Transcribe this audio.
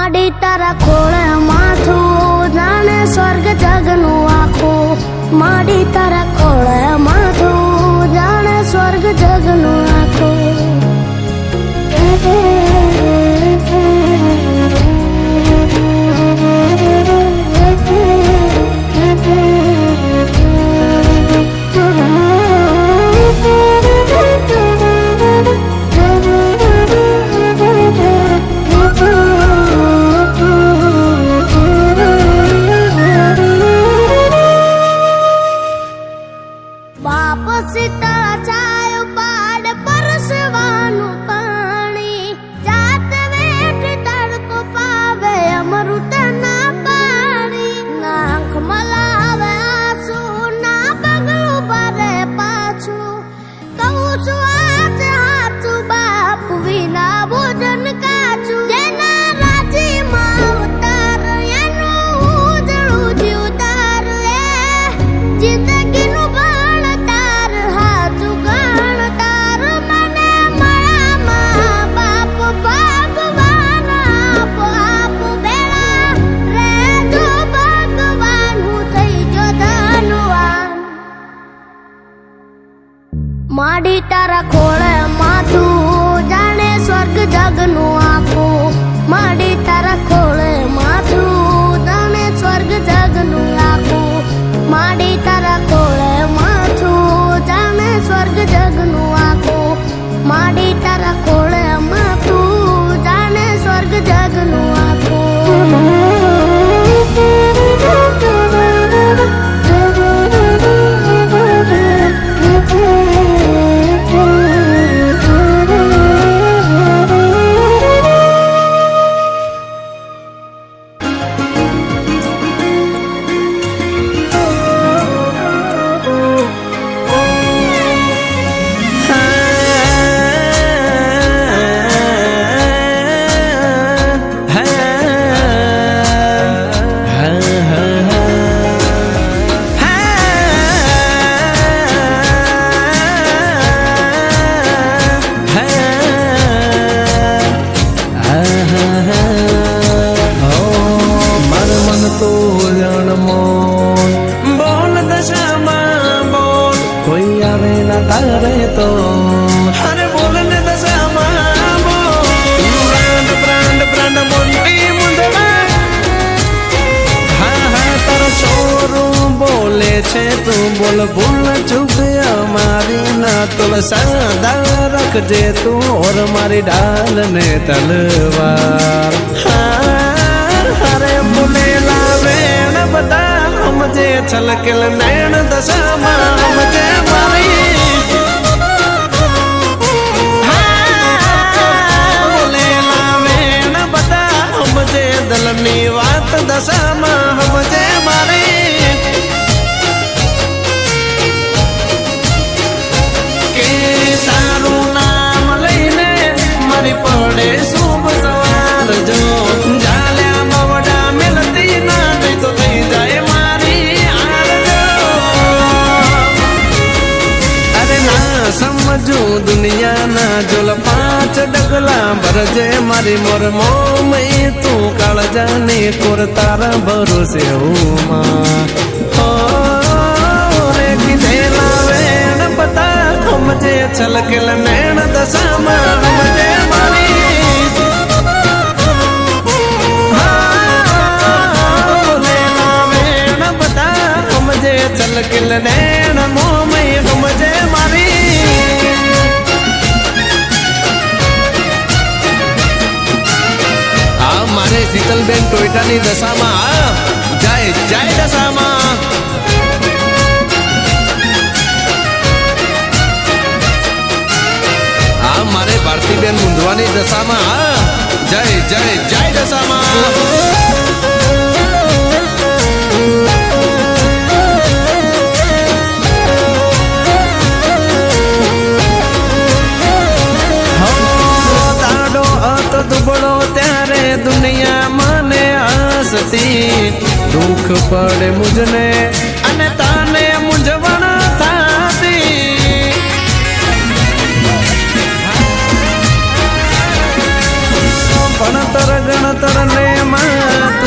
માડી તારા ખોળે માથું જાણે સ્વર્ગ જગનું આખું માડી તારા ખોળે માથું જાણે સ્વર્ગ જગનું આખું માડી તારા ખોળે માથું જાણે સ્વર્ગ જગનું આખું માડી તારા ખોળે માથું જાણે સ્વર્ગ જગનું આખું માડી તારા ખોળે માથું જાણે સ્વર્ગ જગનું આખું માડી તારા ખોળે માથું જાણે સ્વર્ગ જગનું આખું तारे तो हर बोलने दशामा ब्रांड ब्रांड ब्रांड मोंटी मुंडवा हाँ हाँ तारो छोरू बोले छे तू बोल भूल चुप हमारी ना तुल सादा रख जे तू और मारी डाल ने तलवार हाँ हरे बोले लावे न बता मुझे छलकल नैन दशामा मुझे मारी दलनी वात दशामा हमजे मारी के तारू नाम लईने मारी पड़े शुभ सवार जो जाल्या मवडा मिलती ना नहीं तो लई जाए मारी हार जो अरे ना समझू दुनिया ना जोल पांच डगला भरजे मारी मोर मोम तू काल जाने कोर तारा भरोसे हो रे किधे लावे न पता मुझे छलकल नैन दशामा मुझे मारी रे लावे न पता मुझे छलकल नैन मोम मुझे मारी मारे शीतल बेन टोयटा नी दशामा जय जय दशामा मारे भारती बेन मुंदवा नी दशामा जय जय जय दशामा दुबड़ो त्यारे दुनिया माने हसती दुख पड़े मुझने अने ताने मुझवण थाती ભણતર ગણતર ને માં